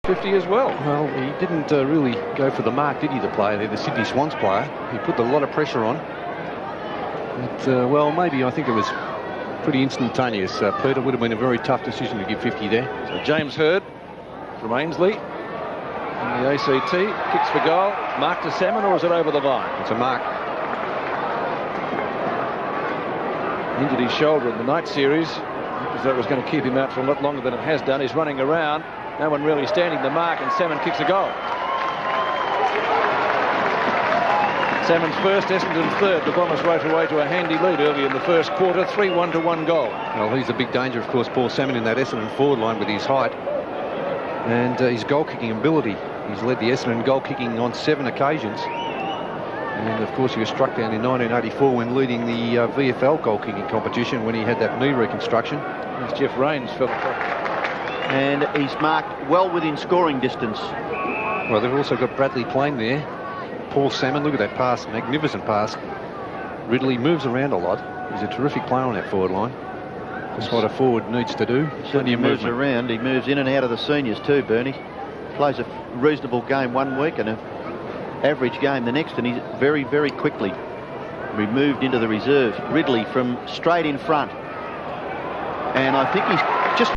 50 as well. Well, he didn't really go for the mark, did he, the player there, the Sydney Swans player? He put a lot of pressure on. But, well, maybe I think it was pretty instantaneous. Peter, would have been a very tough decision to give 50 there. So James Hird from Ainsley in the ACT kicks for goal. Mark to Salmon, or is it over the line? It's a mark. Injured his shoulder in the night series. Because that was going to keep him out for a lot longer than it has done. He's running around. No one really standing the mark, and Salmon kicks a goal. Salmon's first, Essendon third. The Bombers rode away to a handy lead early in the first quarter, 3-1 to 1 goal. Well, he's a big danger, of course, Paul Salmon, in that Essendon forward line with his height and his goal-kicking ability. He's led the Essendon goal-kicking on 7 occasions. And, of course, he was struck down in 1984 when leading the VFL goal-kicking competition when he had that knee reconstruction. That's Jeff Rains for the top. And he's marked well within scoring distance. Well, they've also got Bradley Plain there. Paul Salmon, look at that pass, magnificent pass. Ridley moves around a lot. He's a terrific player on that forward line. That's what a forward needs to do. Certainly he moves around. He moves in and out of the seniors too, Bernie. Plays a reasonable game one week and an average game the next, and he's very, very quickly removed into the reserves. Ridley from straight in front. And I think he's just...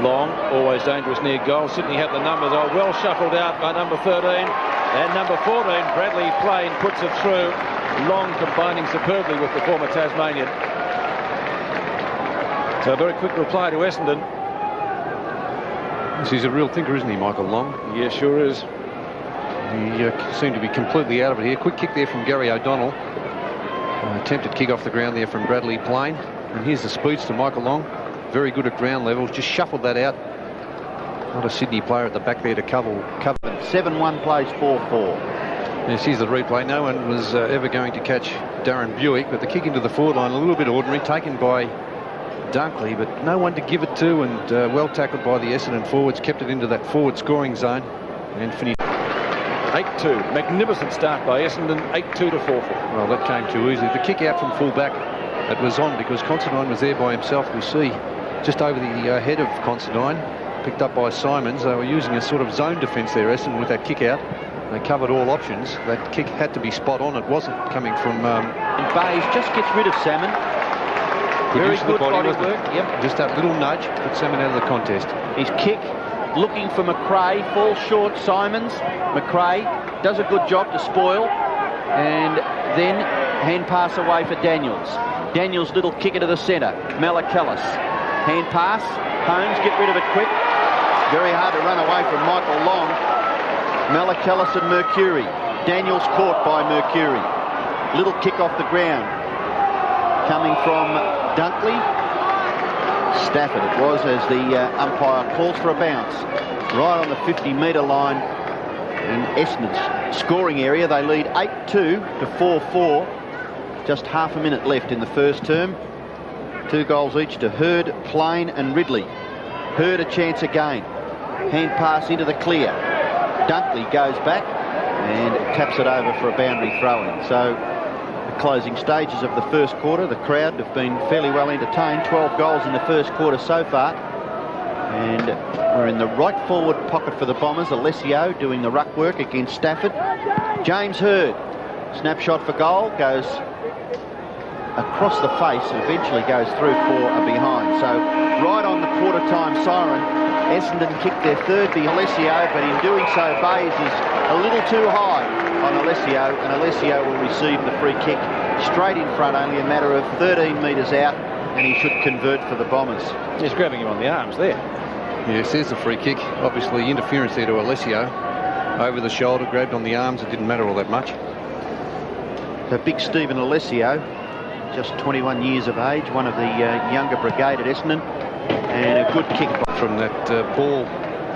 Long, always dangerous near goal. Sydney had the numbers. Oh, well shuffled out by number 13. And number 14, Bradley Plain, puts it through. Long combining superbly with the former Tasmanian. So a very quick reply to Essendon. He's a real thinker, isn't he, Michael Long? Yeah, sure is. He seemed to be completely out of it here. Quick kick there from Gary O'Donnell. Attempted kick off the ground there from Bradley Plain. And here's the speeds to Michael Long. Very good at ground level. Just shuffled that out. Not a Sydney player at the back there to cover. 7-1 plays 4-4. Yes, here's the replay. No one was ever going to catch Darren Buick, but the kick into the forward line, a little bit ordinary, taken by Dunkley, but no one to give it to, and well tackled by the Essendon forwards, kept it into that forward scoring zone and finished. 8-2. Magnificent start by Essendon. 8-2 to 4-4. Well, that came too easily. The kick out from full back, it was on because Considine was there by himself. We see just over the head of Considine, picked up by Simons. They were using a sort of zone defence there, Essendon, with that kick out. They covered all options. That kick had to be spot on. It wasn't coming from... And Bayes just gets rid of Salmon. Very good body work. Yep. Just that little nudge put Salmon out of the contest. His kick, looking for McRae, falls short. Simons. McRae does a good job to spoil. And then hand pass away for Daniels. Daniels' little kick into the centre. Malachelles. Hand pass. Holmes, get rid of it quick. Very hard to run away from Michael Long. Malachelles and Mercury. Daniels caught by Mercury. Little kick off the ground. Coming from Dunkley. Stafford it was, as the umpire calls for a bounce. Right on the 50-metre line in Essendon's scoring area. They lead 8-2 to 4-4. Just half a minute left in the first term. 2 goals each to Hird, Plain and Ridley. Hird a chance again. Hand pass into the clear. Dunkley goes back and taps it over for a boundary throw-in. So the closing stages of the first quarter, the crowd have been fairly well entertained. 12 goals in the first quarter so far. And we're in the right forward pocket for the Bombers. Alessio doing the ruck work against Stafford. James Hird, snapshot for goal, goes across the face and eventually goes through for a behind. So right on the quarter time siren, Essendon kicked their third behind Alessio, but in doing so Bayes is a little too high on Alessio, and Alessio will receive the free kick straight in front, only a matter of 13 metres out, and he should convert for the Bombers. He's grabbing him on the arms there. Yes, there's the free kick. Obviously interference there to Alessio. Over the shoulder, grabbed on the arms. It didn't matter all that much. So big Stephen Alessio, just 21 years of age, one of the younger brigade at Essendon, and a good kick from that ball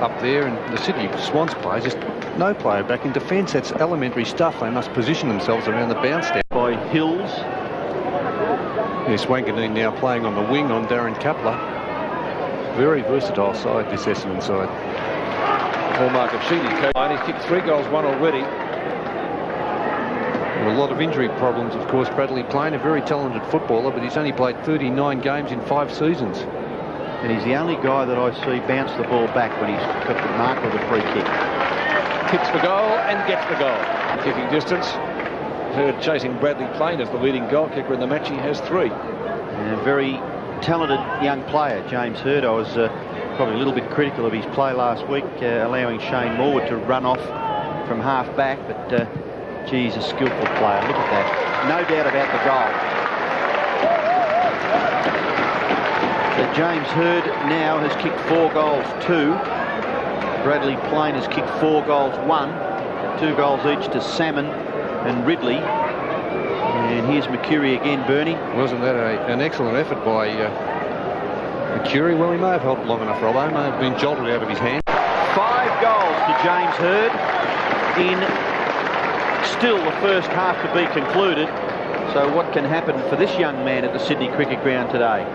up there. And the Sydney Swans players, just no player back in defence. That's elementary stuff. They must position themselves around the bounce there. By Hills. Yes, Wanganeen now playing on the wing on Darren Kapler. Very versatile side, this Essendon side. Hallmark of Sheedy. He's kicked 3 goals, 1 already. A lot of injury problems, of course. Bradley Plain, a very talented footballer, but he's only played 39 games in 5 seasons. and he's the only guy that I see bounce the ball back when he's got the mark of the free kick. Kicks for goal and gets the goal. Kicking distance. Hurd chasing Bradley Plain as the leading goal kicker in the match. He has 3. A very talented young player, James Hurd. I was probably a little bit critical of his play last week, allowing Shane Morwood to run off from half back, but gee, he's a skillful player. Look at that. No doubt about the goal. So James Hurd now has kicked 4 goals, 2. Bradley Plain has kicked 4 goals, 1. 2 goals each to Salmon and Ridley. And here's Mercury again, Bernie. Wasn't that an excellent effort by Mercury? Well, he may have helped long enough, Robbo. May have been jolted out of his hand. 5 goals to James Hurd in still the first half to be concluded. So what can happen for this young man at the Sydney Cricket Ground today?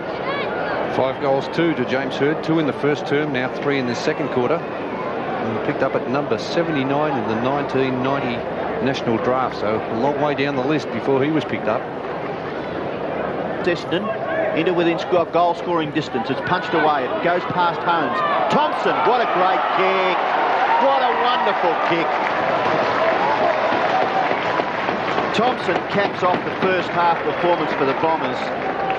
5 goals, 2 to James Hurd. 2 in the first term, now 3 in the second quarter. And picked up at number 79 in the 1990 national draft, so a long way down the list before he was picked up. Essendon into within goal scoring distance. It's punched away. It goes past Holmes. Thompson, what a great kick. What a wonderful kick. Thompson caps off the first half performance for the Bombers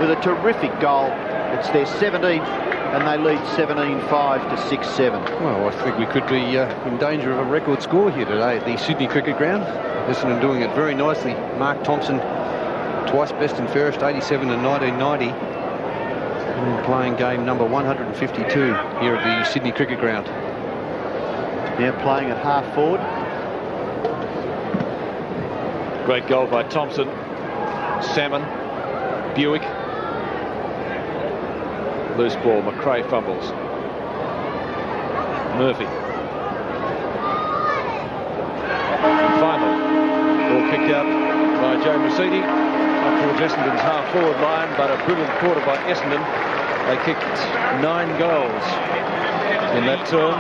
with a terrific goal. It's their 17th, and they lead 17-5 to 6-7. Well, I think we could be in danger of a record score here today at the Sydney Cricket Ground. Essendon doing it very nicely. Mark Thompson, twice best and fairest, 87 and 1990. And playing game number 152 here at the Sydney Cricket Ground. Now playing at half forward. Great goal by Thompson. Salmon. Buick. Loose ball. McRae fumbles. Murphy. And finally, ball kicked out by Joe Mercedes up towards Essendon's half-forward line, but a brilliant quarter by Essendon. They kicked 9 goals in that term.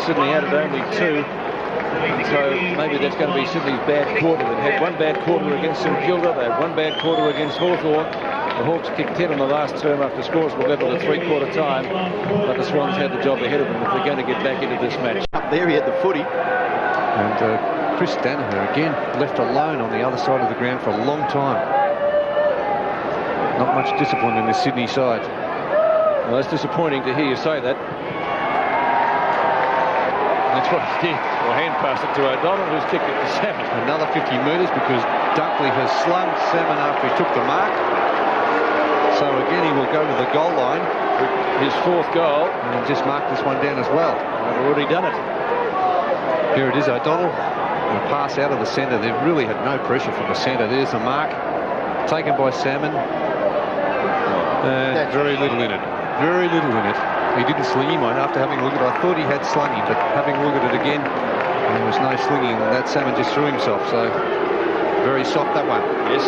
Sydney added only 2. So maybe that's going to be Sydney's bad quarter. They've had 1 bad quarter against St Kilda. They had 1 bad quarter against Hawthorn. The Hawks kicked 10 in the last term after scores were level at 3/4 time. But the Swans had the job ahead of them if they're going to get back into this match. Up there he had the footy. And Chris Danaher again left alone on the other side of the ground for a long time. Not much discipline in the Sydney side. Well, it's disappointing to hear you say that. That's what he did. Well, hand passed it to O'Donnell, who's kicked it to Salmon. Another 50 metres because Dunkley has slugged Salmon after he took the mark. So again, he will go to the goal line. His 4th goal. And just mark this one down as well. I've already done it. Here it is, O'Donnell. A pass out of the centre. They've really had no pressure from the centre. There's the mark. Taken by Salmon. Very little in it. Very little in it. He didn't sling him after having a look at it. I thought he had slung him, but having a look at it again, there was no slinging, and that Salmon just threw himself. So very soft, that one. Yes.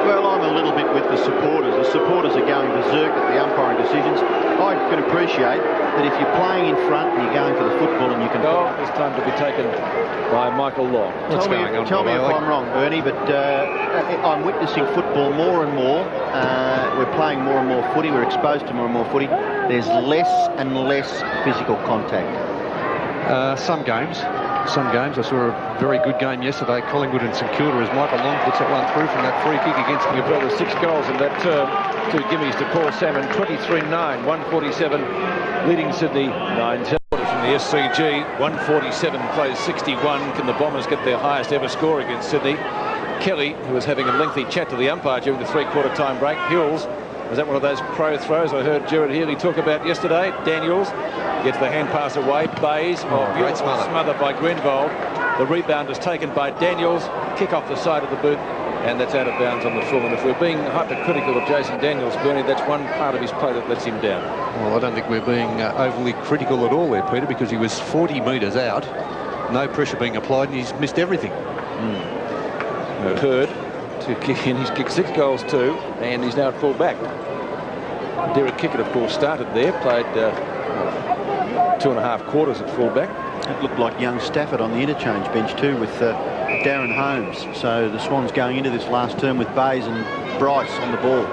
Well, I'm a little bit with the supporters. The supporters are going berserk at the umpiring decisions. I can appreciate that if you're playing in front and you're going for the football and you can... Goal this time to be taken by Michael Long. What's going on? Tell me if I'm wrong, Bernie, but I'm witnessing football more and more. We're playing more and more footy. We're exposed to more and more footy. There's less and less physical contact. Some games. I saw a very good game yesterday, Collingwood and St Kilda, as Michael Long puts that one through from that free kick against You've got the 6 goals in that term. 2 gimmies to Paul Salmon. 23-9, 147, leading Sydney 9-10. From the SCG, 147 plays 61. Can the Bombers get their highest ever score against Sydney? Kelly, who was having a lengthy chat to the umpire during the 3/4 time break. Hills, was that one of those pro throws I heard Gerard Healy talk about yesterday? Daniels gets the hand pass away. Bays, great smother by Grenvold. The rebound is taken by Daniels. Kick off the side of the boot, and that's out of bounds on the full. And if we're being hypercritical of Jason Daniels, Bernie, that's one part of his play that lets him down. Well, I don't think we're being overly critical at all there, Peter, because he was 40 metres out. No pressure being applied, and he's missed everything. Hurd to kick in. He's kicked 6 goals too, and he's now at full back. Derek Kickett, of course, started there, played 2.5 quarters at full back. It looked like young Stafford on the interchange bench too with Darren Holmes. So the Swans going into this last term with Bays and Bryce on the ball.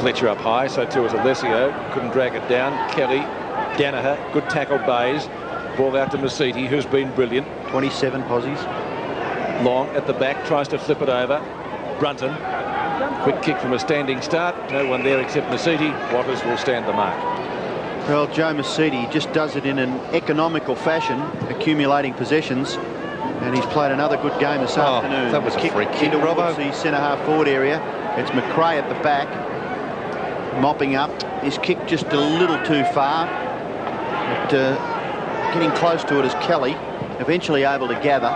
Fletcher up high, so too was Alessio. Couldn't drag it down. Kelly, Danaher, good tackle, Bays. Ball out to Masiti, who's been brilliant. 27 posies. Long at the back, tries to flip it over. Brunton, quick kick from a standing start. No one there except Masiti. Waters will stand the mark. Well, Joe Masiti just does it in an economical fashion, accumulating possessions. And he's played another good game this afternoon. That was a free kick, towards the centre-half forward area. It's McRae at the back, mopping up. His kick just a little too far. But getting close to it is Kelly, eventually able to gather.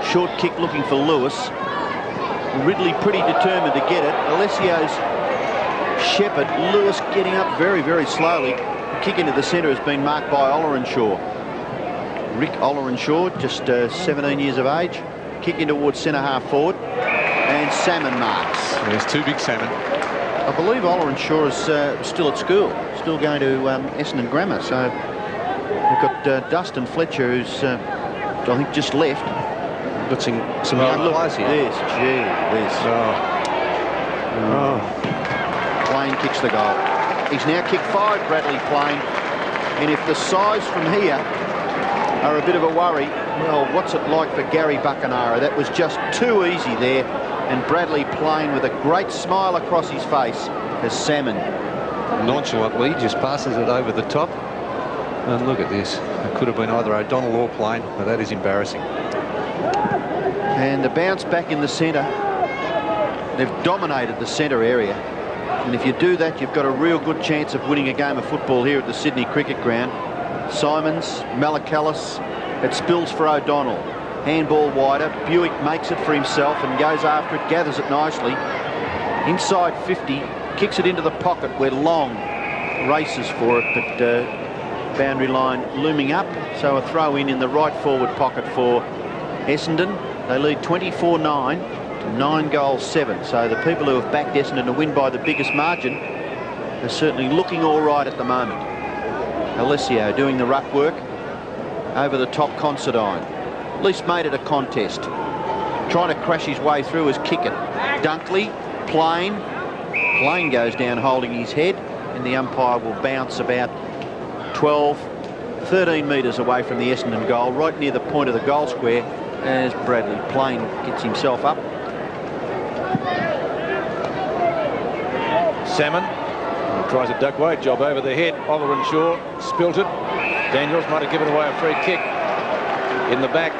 Short kick looking for Lewis. Ridley pretty determined to get it. Alessio's shepherd. Lewis getting up very, very slowly. The kick into the centre has been marked by Ollerenshaw. Rick Ollerenshaw, just 17 years of age. Kick in towards centre-half forward. And Salmon marks. There's two big Salmon. I believe Ollerenshaw is still at school, still going to Essendon Grammar. So we've got Dustin Fletcher, who's, I think, just left. Got some young players here. Yes, gee, this. Plain kicks the goal. He's now kicked 5, Bradley Plain. And if the size from here are a bit of a worry, well, what's it like for Gary Buckenara? That was just too easy there. And Bradley Plain with a great smile across his face as Salmon. Nonchalantly just passes it over the top. And look at this. It could have been either O'Donnell or Plain, but that is embarrassing. And the bounce back in the centre. They've dominated the centre area. And if you do that, you've got a real good chance of winning a game of football here at the Sydney Cricket Ground. Simons, Malakalis, it spills for O'Donnell. Handball wider, Buick makes it for himself and goes after it, gathers it nicely. Inside 50, kicks it into the pocket where Long races for it, but boundary line looming up. So a throw in the right forward pocket for Essendon. They lead 24-9 to 9-7. So the people who have backed Essendon to win by the biggest margin are certainly looking all right at the moment. Alessio doing the ruck work over the top. Considine at least made it a contest, trying to crash his way through his kicker. Dunkley, Plain goes down holding his head, and the umpire will bounce about 13 metres away from the Essendon goal, right near the point of the goal square, as Bradley Plain gets himself up. Salmon tries a duck weight job over the head. Ollerenshaw spilt it. Daniels might have given away a free kick in the back.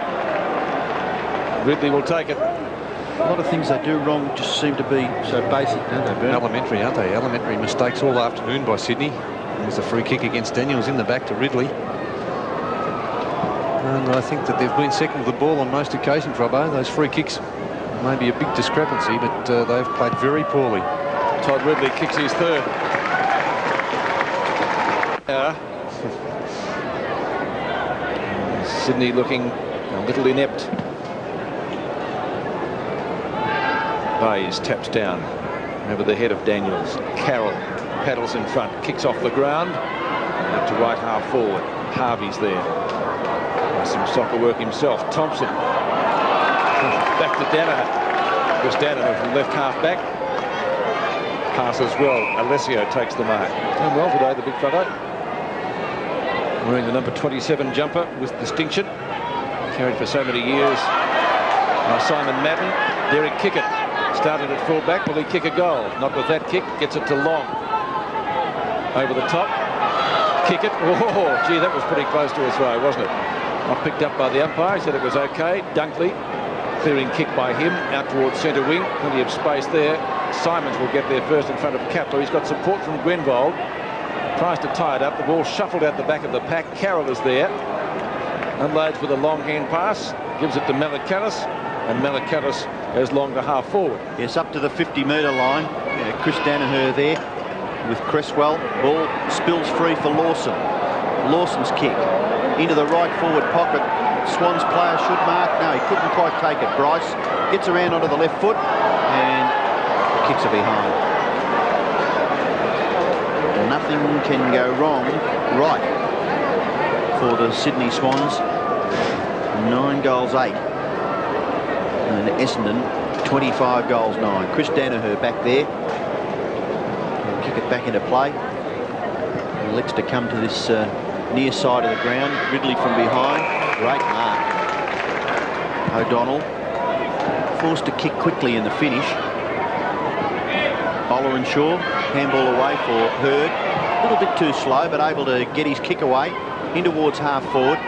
Ridley will take it. A lot of things they do wrong just seem to be so basic, don't they, Bert? Elementary, aren't they? Elementary mistakes all afternoon by Sydney. There's a free kick against Daniels in the back to Ridley. And I think that they've been second to the ball on most occasions, Robbo. Those free kicks may be a big discrepancy, but they've played very poorly. Todd Ridley kicks his third. Sydney looking a little inept. Bayes taps down over the head of Daniels. Carroll paddles in front, kicks off the ground to right half forward. Harvey's there. Some soccer work himself. Thompson back to Danaher. Chris Danaher from left half back. Passes well. Alessio takes the mark. Done well today, the big fella. Wearing the number 27 jumper with distinction. Carried for so many years by Simon Madden. Derek Kickett started at full back. Will he kick a goal? Not with that kick. Gets it to Long. Over the top. Kickett. Oh, gee, that was pretty close to a throw, wasn't it? Not picked up by the umpire. He said it was okay. Dunkley, clearing kick by him out towards centre wing. Plenty of space there. Simons will get there first in front of Kapler. He's got support from Grenvold. Tries to tie it up. The ball shuffled out the back of the pack. Carroll is there. Unloads with a long hand pass. Gives it to Malakalis. And Malakalis goes long to half forward. Yes, up to the 50-metre line. Chris Danaher there with Cresswell. Ball spills free for Lawson. Lawson's kick into the right forward pocket. Swans player should mark. No, he couldn't quite take it. Bryce gets around onto the left foot and kicks it behind. Nothing can go wrong right for the Sydney Swans. 9-8. And Essendon 25-9. Chris Danaher back there. kick it back into play. He elects to come to this near side of the ground. Ridley from behind. Great mark. O'Donnell forced to kick quickly in the finish. Bowler and Shaw, handball away for Hurd. A little bit too slow, but able to get his kick away in towards half forward.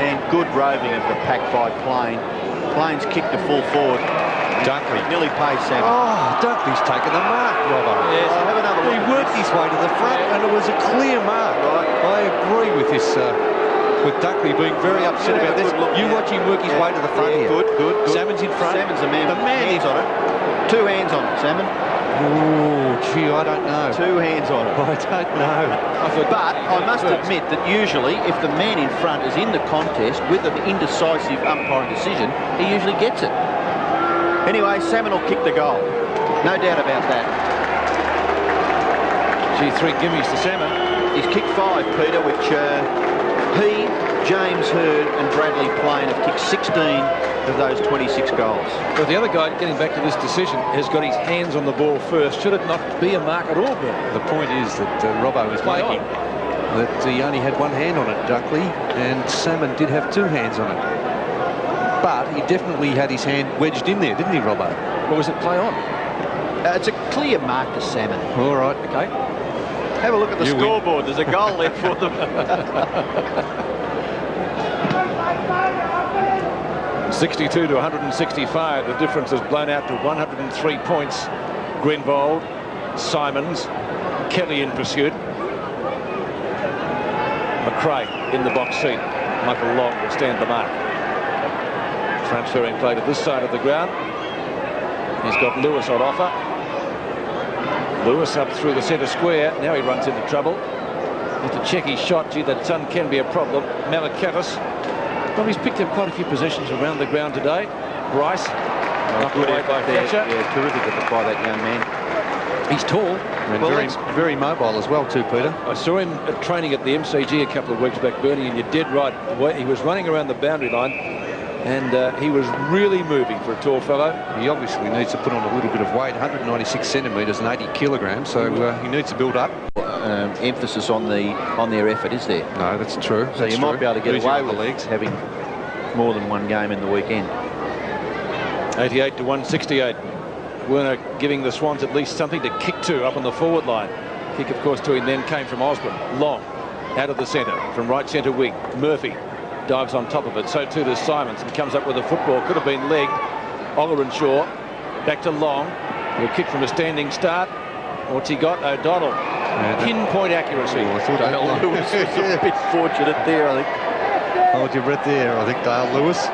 And good roving of the pack by Plain. Plain's kick to full forward. Dunkley nearly pays Salmon. Oh, Dunkley's taken the mark, Robbo. Yes, have another look. He worked his way to the front, and it was a clear mark. Right. I agree with this, with Dunkley being very upset about this. You watch him work his way to the front here. Good. Salmon's in front. Salmon's the man. The man hands on it. 2 hands on it, Salmon. Oh, gee, I don't know. 2 hands on it. I don't know. But I must admit that usually if the man in front is in the contest with an indecisive umpiring decision, he usually gets it. Anyway, Salmon will kick the goal. No doubt about that. Gee, 3 gimmies to Salmon. He's kicked 5, Peter, which he, James Hurd and Bradley Plain have kicked 16 of those 26 goals. But the other guy, getting back to this decision, has got his hands on the ball first. Should it not be a mark at all, Bill? The point is that Robbo is making that he only had 1 hand on it, Dunkley, and Salmon did have 2 hands on it. But he definitely had his hand wedged in there, didn't he, Robbo? Or was it play on? It's a clear mark to Salmon. All right. Okay. Have a look at the scoreboard. There's a goal there for them. 62 to 165. The difference has blown out to 103 points. Grinvold, Simons, Kelly in pursuit. McRae in the box seat. Michael Long will stand the mark. Transferring play to this side of the ground. He's got Lewis on offer. Lewis up through the centre square. Now he runs into trouble. Has to check his shot. Gee, that sun can be a problem. Malakatis. Well, he's picked up quite a few possessions around the ground today. Bryce. Knocked away by Fletcher. Yeah, terrific effort by that young man. He's tall. And well, very mobile as well too, Peter. I saw him at training at the MCG a couple of weeks back, Bernie, and you're dead right. He was running around the boundary line, and he was really moving for a tall fellow. He obviously needs to put on a little bit of weight, 196 centimetres and 80 kilograms, so he needs to build up. Emphasis on their effort, is there? No, that's true. So you might be able to get Losing away the with legs, having more than 1 game in the weekend. 88 to 168. Werner giving the Swans at least something to kick to up on the forward line. Kick, of course, to him then came from Osborne. Long out of the centre from right centre wing. Murphy dives on top of it. So too does Simons and comes up with a football. Could have been legged. Shaw back to Long. He'll kick from a standing start. What's he got? O'Donnell. Yeah, pinpoint accuracy. I thought Dale Lewis was a bit fortunate there, I think. Hold your breath there, I think, Dale Lewis.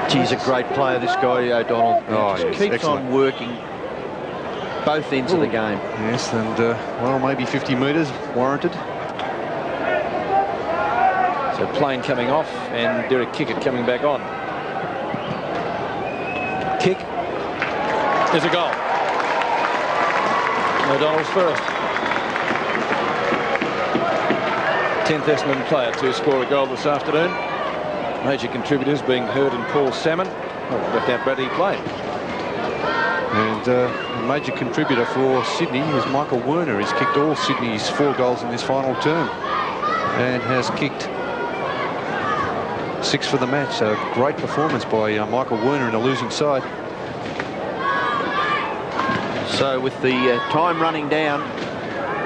He's a great player, this guy, O'Donnell. Oh, He just keeps on working both ends of the game. Yes, and, well, maybe 50 metres warranted. So Plain coming off and Derek Kickett coming back on. Kick. There's a goal. O'Donnell's first. 10th Essendon player to score a goal this afternoon. Major contributors being Hurd and Paul Salmon. Oh, left out Bradley Plain. And a major contributor for Sydney is Michael Werner. He's kicked all Sydney's 4 goals in this final term and has kicked 6 for the match. So great performance by Michael Werner in a losing side. So with the time running down,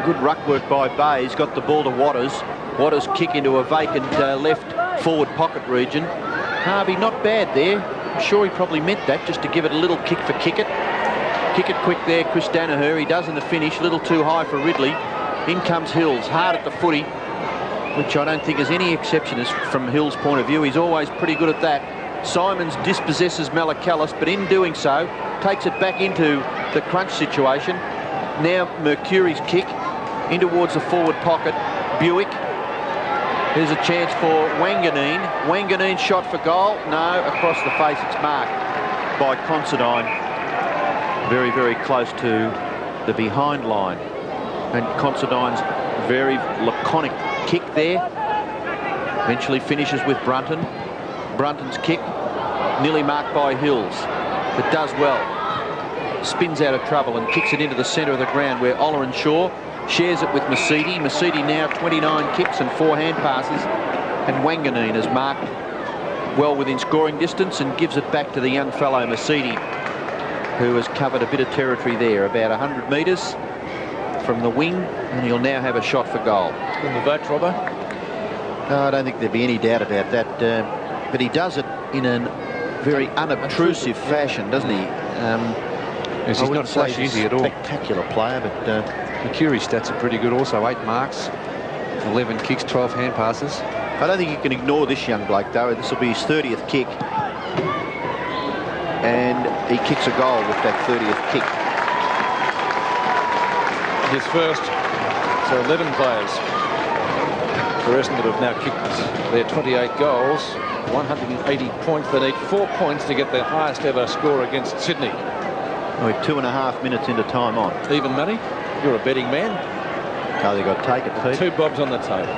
good ruck work by Bay. He's got the ball to Waters. Waters kick into a vacant left forward pocket region. Harvey not bad there. I'm sure he probably meant that just to give it a little kick for Kickett. Kickett quick there, Chris Danaher. He does in the finish, a little too high for Ridley. In comes Hills, hard at the footy, which I don't think is any exception from Hills' point of view. He's always pretty good at that. Simons dispossesses Malakalis, but in doing so, takes it back into the crunch situation. Now Mercurie's kick in towards the forward pocket. Buick. There's a chance for Wanganeen. Wanganeen shot for goal. No, across the face it's marked by Considine. Very, very close to the behind line. And Considine's very laconic kick there. Eventually finishes with Brunton. Brunton's kick nearly marked by Hills, but does well. spins out of trouble and kicks it into the centre of the ground, where Shaw shares it with Masidi. Masidi now 29 kicks and 4 hand passes, and Wanganeen has marked well within scoring distance and gives it back to the young fellow Masidi, who has covered a bit of territory there, about 100 metres from the wing, and he'll now have a shot for goal. In the vote, Robbo? I don't think there'd be any doubt about that, but he does it in a very unobtrusive fashion, doesn't he? Yes, he's not flashy, is he, at all? Spectacular player, but Mercuri's stats are pretty good also. 8 marks, 11 kicks, 12 hand passes. I don't think you can ignore this young bloke, though. This will be his 30th kick, and he kicks a goal with that 30th kick. His first, so 11 players for Essendon have now kicked their 28 goals, 180 points. They need 4 points to get their highest ever score against Sydney. We're 2.5 minutes into time on. Even money? You're a betting man. Oh, they've got to take it, Pete. 2 bobs on the table.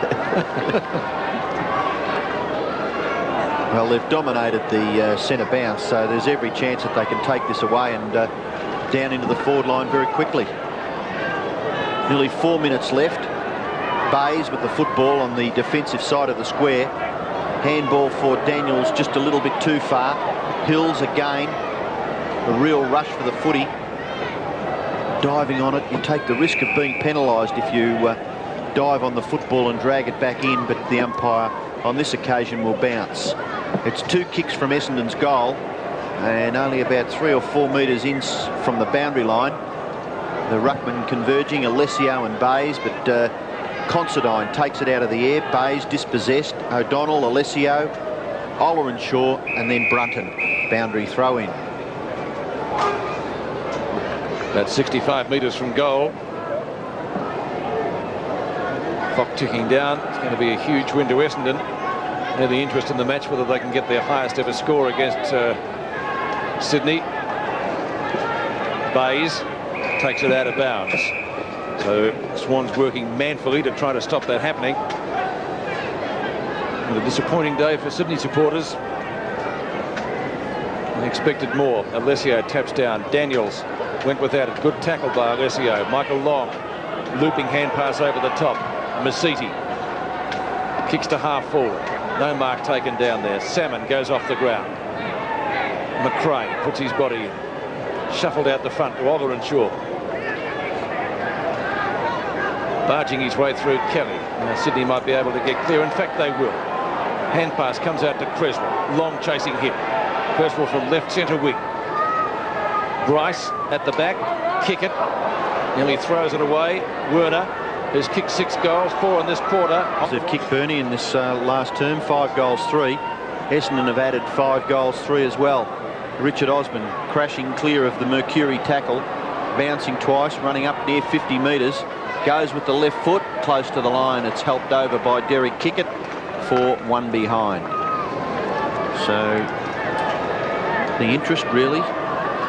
Well, they've dominated the centre bounce, so there's every chance that they can take this away and down into the forward line very quickly. Nearly 4 minutes left. Bays with the football on the defensive side of the square. Handball for Daniels, just a little bit too far. Hills again. A real rush for the footy. Diving on it, you take the risk of being penalised if you dive on the football and drag it back in, but the umpire on this occasion will bounce. It's 2 kicks from Essendon's goal and only about 3 or 4 metres in from the boundary line. The ruckman converging, Alessio and Bays, but Considine takes it out of the air. Bays dispossessed. O'Donnell, Alessio, Shaw, and then Brunton. Boundary throw in. That's 65 metres from goal. Clock ticking down. It's going to be a huge win to Essendon. They're the interest in the match, whether they can get their highest ever score against Sydney. Bays takes it out of bounds. So Swans working manfully to try to stop that happening. And a disappointing day for Sydney supporters. They expected more. Alessio taps down. Daniels went without it. Good tackle by Alessio. Michael Long, looping hand pass over the top. Masiti kicks to half forward. No mark taken down there. Salmon goes off the ground. McRae puts his body in. Shuffled out the front to Shaw. Barging his way through Kelly. Now Sydney might be able to get clear. In fact, they will. Hand pass comes out to Creswell. Long chasing hit. Creswell from left centre wing. Bryce at the back. Kick it. Nearly throws it away. Werner has kicked 6 goals, 4 in this quarter. They've kicked Bernie in this last term, 5 goals, 3. Essendon have added 5 goals, 3 as well. Richard Osman crashing clear of the Mercury tackle, bouncing twice, running up near 50 metres. Goes with the left foot, close to the line. It's helped over by Derek Kickett for 1 behind. So the interest really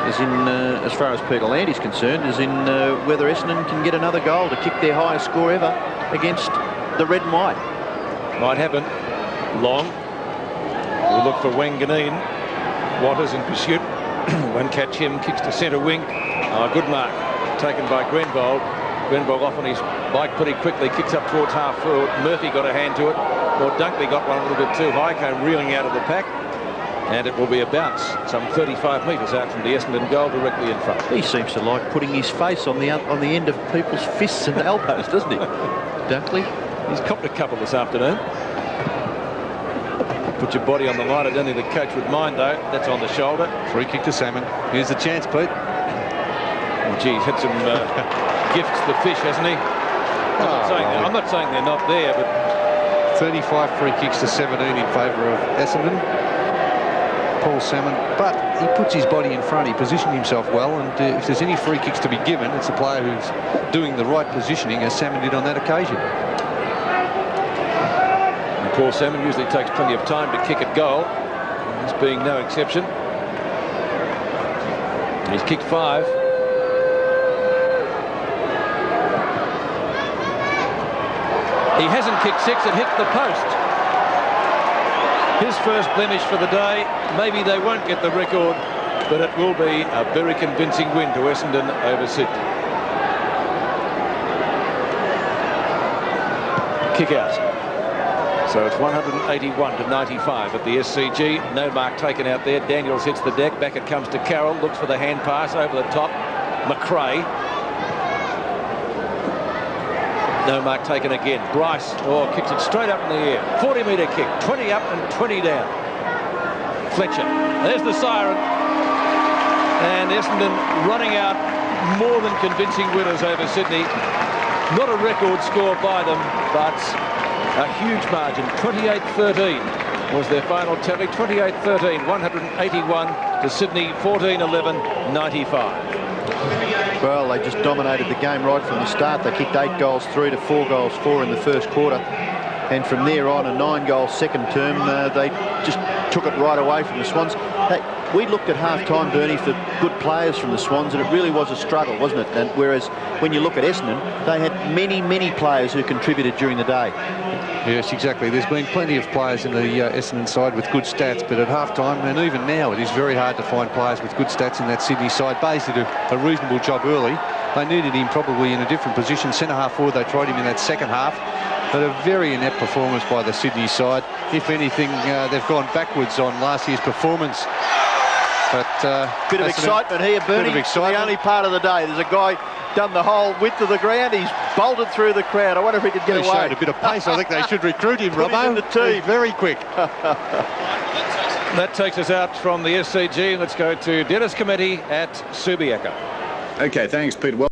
is in, as far as Peter Land is concerned, is in whether Essendon can get another goal to kick their highest score ever against the red and white. Might happen. Long. We look for Wanganeen. Waters in pursuit. One catch him, kicks to centre wing. Good mark taken by Grenbold. Grenbold off on his bike pretty quickly, kicks up towards half forward. Murphy got a hand to it. Or Dunkley got one a little bit too high, came reeling out of the pack. And it will be a bounce, some 35 metres out from the Essendon goal, directly in front. He seems to like putting his face on the end of people's fists and elbows, doesn't he? Dunkley? He's copped a couple this afternoon. Put your body on the line. I don't think the coach would mind, though. That's on the shoulder. Free kick to Salmon. Here's the chance, Pete. Oh, gee, he's had some gifts to fish, hasn't he? I'm not saying they're not there, but 35 free kicks to 17 in favour of Essendon. Paul Salmon, but he puts his body in front. He positioned himself well, and if there's any free kicks to be given, it's a player who's doing the right positioning, as Salmon did on that occasion. And Paul Salmon usually takes plenty of time to kick at goal, this being no exception. He's kicked 5. He hasn't kicked 6 and hit the post. His first blemish for the day. Maybe they won't get the record but it will be a very convincing win to Essendon over Sydney. Kick out. So it's 181 to 95 at the SCG. No mark taken out there. Daniels hits the deck. Back it comes to Carroll. Looks for the hand pass over the top. McRae. No mark taken again. Bryce kicks it straight up in the air. 40-metre kick. 20 up and 20 down. Fletcher. There's the siren. And Essendon running out more than convincing winners over Sydney. Not a record score by them, but a huge margin. 28-13 was their final tally. 28-13, 181 to Sydney, 14-11, 95. Well, they just dominated the game right from the start. They kicked 8 goals through to 4 goals 4 in the first quarter. And from there on, a 9-goal second term, they just took it right away from the Swans. We looked at half-time, Bernie, for good players from the Swans, and it really was a struggle, wasn't it? And whereas when you look at Essendon, they had many, many players who contributed during the day. Yes, exactly. There's been plenty of players in the Essendon side with good stats, but at half-time, and even now, it is very hard to find players with good stats in that Sydney side. Bays did a reasonable job early. They needed him probably in a different position. Centre-half forward, they tried him in that second half. But a very inept performance by the Sydney side. If anything, they've gone backwards on last year's performance. But bit of excitement here, Bernie. Bit of excitement. The only part of the day. There's a guy done the whole width of the ground. He's bolted through the crowd. I wonder if he could get away. Showed a bit of pace. I think they should recruit him, Put Robbo. him in the team. He's very quick. That takes us out from the SCG. Let's go to Dennis Committee at Subiaco. Okay, thanks, Peter. Well